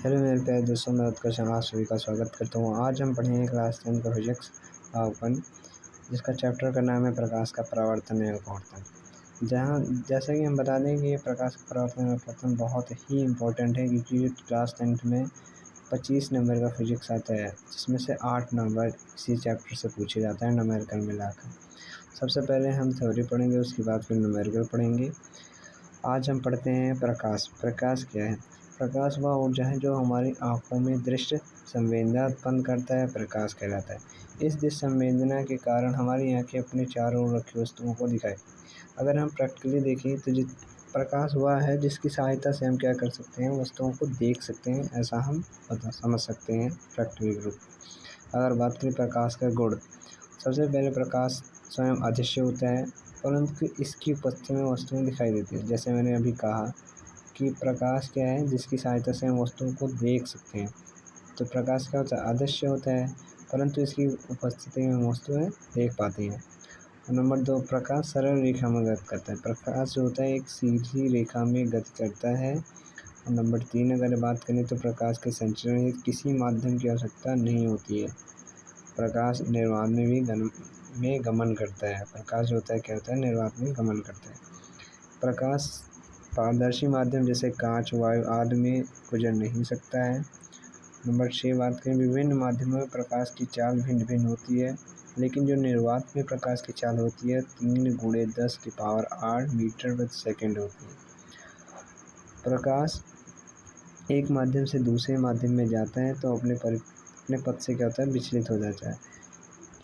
Hello मेरे प्यारे दोस्तों, मैं उत्कर्ष आप सभी का स्वागत करता हूँ। आज हम पढ़ेंगे क्लास 10 का फिजिक्स भाग 1, जिसका चैप्टर का नाम है प्रकाश का परावर्तन एवं अपवर्तन। जैसा कि हम बता दें कि ये प्रकाश का परावर्तन एवं अपवर्तन बहुत ही इम्पोर्टेंट है, क्योंकि क्लास 10 में 25 नंबर का फिजिक्स आता है, जिसमें से 8 नंबर इसी चैप्टर से पूछे जाते हैं न्यूमेरिकल मिलाकर। सबसे पहले हम थ्योरी पढ़ेंगे, उसके बाद फिर न्यूमेरिकल पढ़ेंगे। आज हम पढ़ते हैं प्रकाश। प्रकाश क्या है? प्रकाश वह ऊर्जा है जो हमारी आँखों में दृश्य संवेदना उत्पन्न करता है, प्रकाश कहलाता है। इस दृश्य संवेदना के कारण हमारी आँखें अपने चारों ओर रखी वस्तुओं को दिखाई। अगर हम प्रैक्टिकली देखें तो प्रकाश वह है जिसकी सहायता से हम क्या कर सकते हैं, वस्तुओं को देख सकते हैं, ऐसा हम समझ सकते हैं प्रैक्टिकल रूप। अगर बात करें प्रकाश का गुण, सबसे पहले प्रकाश स्वयं अदृश्य होता है, परंतु इसकी उपस्थिति में वस्तुएं दिखाई देती है। जैसे मैंने अभी कहा कि प्रकाश क्या है, जिसकी सहायता से हम वस्तुओं को देख सकते हैं। तो प्रकाश क्या होता है? अदृश्य होता है, परंतु इसकी उपस्थिति में वस्तुएं देख पाती हैं। नंबर 2, प्रकाश सरल रेखा में गति करता है। प्रकाश जो होता है एक सीधी रेखा में गति करता है। और नंबर 3, अगर बात करें तो प्रकाश के संचरण हेतु किसी माध्यम की आवश्यकता नहीं होती है। प्रकाश निर्वात में गमन करता है। प्रकाश जो होता है क्या होता है? निर्वात में गमन करता है। प्रकाश पारदर्शी माध्यम जैसे कांच, वायु आदि में गुजर नहीं सकता है। नंबर 6, बात करें विभिन्न माध्यमों में प्रकाश की चाल भिन्न भिन्न होती है, लेकिन जो निर्वात में प्रकाश की चाल होती है 3 × 10⁸ मीटर प्रति सेकंड होती है। प्रकाश एक माध्यम से दूसरे माध्यम में जाता है तो अपने पथ से क्या होता है? विचलित हो जाता है।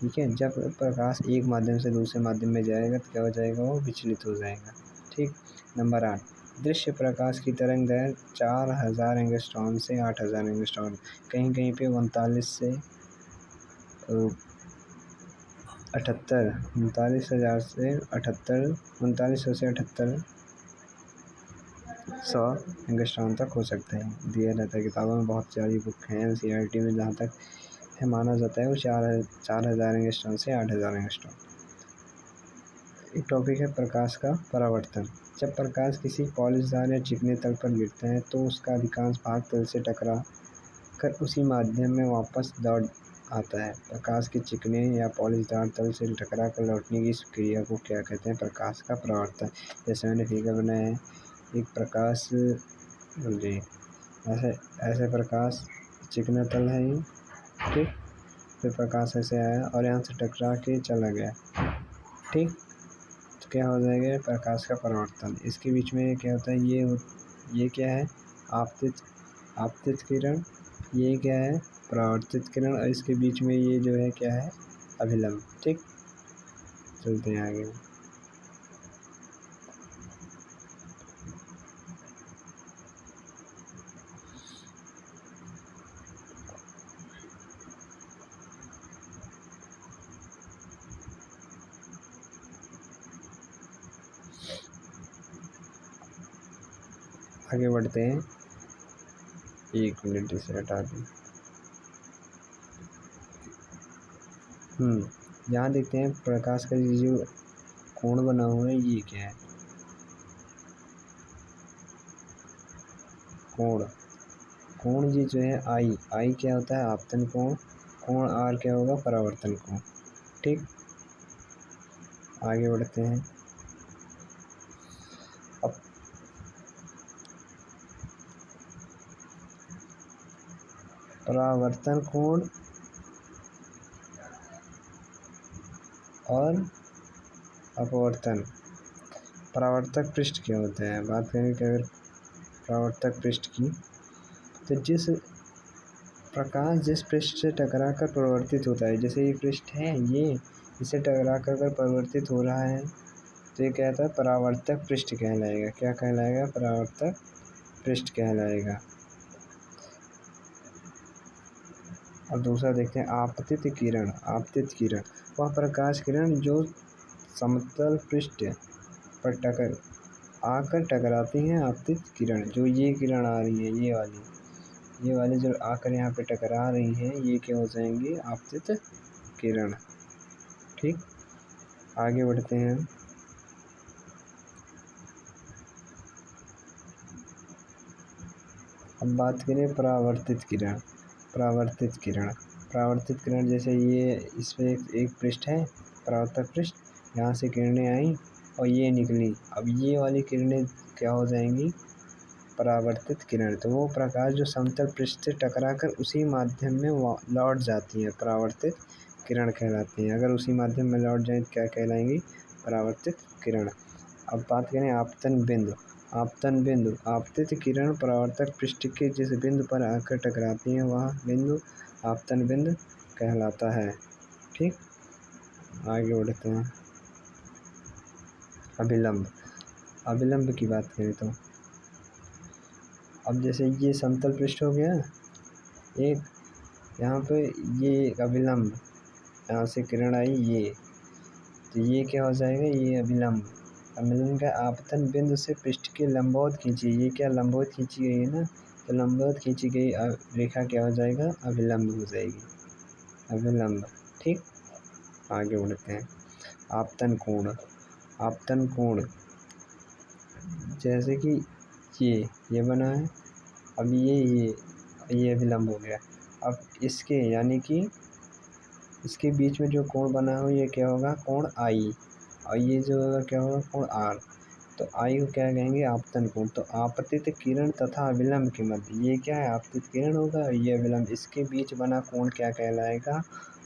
ठीक है, जब प्रकाश एक माध्यम से दूसरे माध्यम में जाएगा तो क्या हो जाएगा? वो विचलित हो जाएगा। ठीक। नंबर 8, दृश्य प्रकाश की तरंग दैर्घ्य 4000 एंगस्ट्रॉम से 8000 एंगस्ट्रॉम, कहीं कहीं पे 39 से 78, 39,000 से 78, 3900 से 7800 एंगस्ट्रॉम तक हो सकते हैं। दिया रहता है किताबों में, बहुत सारी बुक हैं NCERT में, जहाँ तक है माना जाता है वो 4000 एंगस्ट्रॉम से 8000 एंगस्ट्रॉम। एक टॉपिक है प्रकाश का परावर्तन। जब प्रकाश किसी पॉलिशदार या चिकने तल पर गिरता है तो उसका अधिकांश भाग तल से टकरा कर उसी माध्यम में वापस लौट आता है। प्रकाश के चिकने या पॉलिशदार तल से टकरा कर लौटने की इस क्रिया को क्या कहते हैं? प्रकाश का परावर्तन। जैसे मैंने फिगर बनाया है, एक प्रकाश बोलिए ऐसे प्रकाश चिकना तल है ये, ठीक। फिर प्रकाश ऐसे आया और यहाँ से टकरा के चला गया, ठीक। तो क्या हो जाएगा? प्रकाश का परावर्तन। इसके बीच में क्या होता है? ये क्या है? आपतित किरण। ये क्या है? परावर्तित किरण। और इसके बीच में ये जो है क्या है? अभिलंब। ठीक, चलते हैं आगे। आगे बढ़ते हैं। 1 मिनट इसे हटा दें। यहाँ देखते हैं प्रकाश का जो कोण बना हुआ है ये क्या है? कोण ये जो है आई क्या होता है? आपतन कोण। कोण R क्या होगा? परावर्तन कोण। ठीक, आगे बढ़ते हैं। अब परावर्तन कोण और अपवर्तन। परावर्तक पृष्ठ क्या होता है? बात करें कि अगर परावर्तक पृष्ठ की, तो प्रकाश जिस पृष्ठ से टकरा कर परिवर्तित होता है, जैसे ये पृष्ठ है, ये इसे टकरा कर परिवर्तित हो रहा है, तो ये क्या होता है? परावर्तक पृष्ठ कहलाएगा। क्या कहलाएगा? परावर्तक पृष्ठ कहलाएगा। और दूसरा देखते हैं आपतित किरण। आपतित किरण वह प्रकाश किरण जो समतल पृष्ठ पर आकर टकराती हैं। आपतित किरण, जो ये किरण आ रही है, ये वाली जो आकर यहाँ पे टकरा रही हैं, ये क्या हो जाएंगी? आपतित किरण। ठीक, आगे बढ़ते हैं। अब बात करें परावर्तित किरण। परावर्तित किरण, परावर्तित किरण जैसे ये इसमें एक पृष्ठ है, परावर्तक पृष्ठ, यहाँ से किरणें आई और ये निकली। अब ये वाली किरणें क्या हो जाएंगी, परावर्तित किरण। तो वो प्रकाश जो समतल पृष्ठ से टकराकर उसी माध्यम में लौट जाती है, परावर्तित किरण कहलाती हैं। अगर उसी माध्यम में लौट जाए तो क्या कहलाएंगी, परावर्तित किरण। अब बात करें आपतन बिंदु। आपतन बिंदु, आपतित किरण परावर्तक पृष्ठ के जिस बिंदु पर आकर टकराती है वह बिंदु आपतन बिंदु कहलाता है। ठीक, आगे बढ़ते हैं। अभिलंब, अभिलंब की बात करें तो अब जैसे ये समतल पृष्ठ हो गया एक, यहाँ पे ये एक अभिलंब, यहाँ से किरण आई ये, तो ये क्या हो जाएगा, ये अभिलंब। अभिलंब का आपतन बिंदु से पृष्ठ के लंबवत खींची, ये क्या लंबवत खींची गई है ना, तो लंबवत खींची गई रेखा क्या हो जाएगा, अभिलंब हो जाएगी, अभिलंब। ठीक, आगे बढ़ते हैं। आपतन कोण, आपतन कोण जैसे कि ये बना है, अब ये अभिलंब हो गया। अब इसके यानी कि इसके बीच में जो कोण बना हो ये क्या होगा, कोण आई, और ये जो होगा क्या होगा, कोण आर। तो आई को क्या कहेंगे, आपतन कोण। तो आपतित किरण तथा अभिलंब के मध्य, ये क्या है, आपतित किरण होगा और ये अभिलंब, इसके बीच बना कोण क्या कहलाएगा,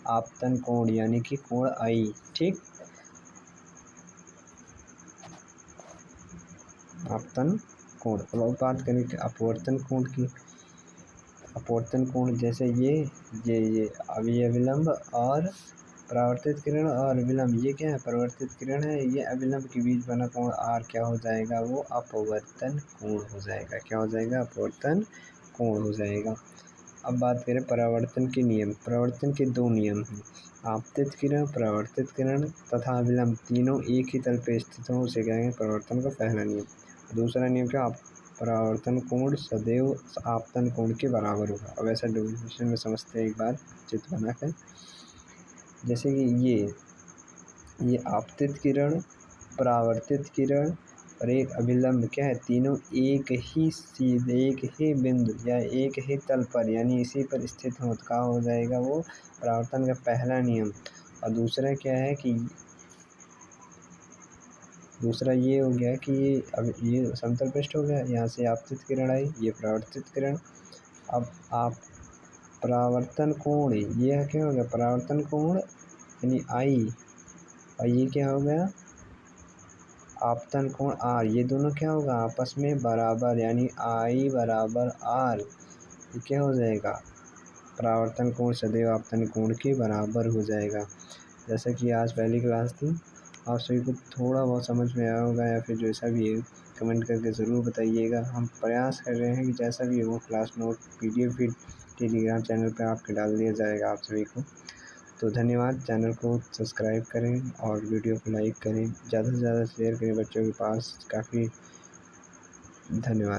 आपतन कोण, यानी कि कोण आई। ठीक, आपतन कोण। अब बात करें कि अपवर्तन कोण की। अपवर्तन कोण जैसे ये अब ये अभिलंब और परावर्तित किरण और अभिलंब, ये क्या है, परावर्तित किरण है, ये अभिलंब के बीच बना कोण आर क्या हो जाएगा, वो अपवर्तन कोण हो जाएगा। क्या हो जाएगा, अपवर्तन कोण हो जाएगा। अब बात करें परावर्तन के नियम। परावर्तन के दो नियम हैं, आपतित किरण, परावर्तित किरण तथा अभिलंब तीनों एक ही तल पे स्थित हों उसे कहेंगे परावर्तन का पहला नियम। दूसरा नियम क्या, परावर्तन कोण सदैव आपतन कोण के बराबर होगा। अब ऐसा डेफिनेशन में समझते हैं एक बार चित्र बनाकर। जैसे कि ये आपतित किरण, परावर्तित किरण और एक अभिलंब क्या है, तीनों एक ही बिंदु या एक ही तल पर यानी इसी पर स्थित हो, तो क्या हो जाएगा, वो परावर्तन का पहला नियम। और दूसरा क्या है कि दूसरा ये हो गया कि ये समतल पृष्ठ हो गया, यहाँ से आपतित किरण आई, ये परावर्तित किरण। अब आप परावर्तन कोण, ये क्या हो गया, परावर्तन कोण यानी आई, और ये क्या हो गया, आपतन कोण आर। ये दोनों क्या होगा, आपस में बराबर, यानी आई बराबर आर। ये क्या हो जाएगा, परावर्तन कोण सदैव आपतन कोण के बराबर हो जाएगा। जैसा कि आज पहली क्लास थी, आप सभी को थोड़ा बहुत समझ में आया होगा, या फिर जैसा भी है कमेंट करके ज़रूर बताइएगा। हम प्रयास कर रहे हैं कि जैसा भी हो क्लास नोट PDF भी टेलीग्राम चैनल पर आपके डाल दिया जाएगा आप सभी को। तो धन्यवाद। चैनल को सब्सक्राइब करें और वीडियो को लाइक करें, ज़्यादा से ज़्यादा शेयर करें बच्चों के पास। काफ़ी धन्यवाद।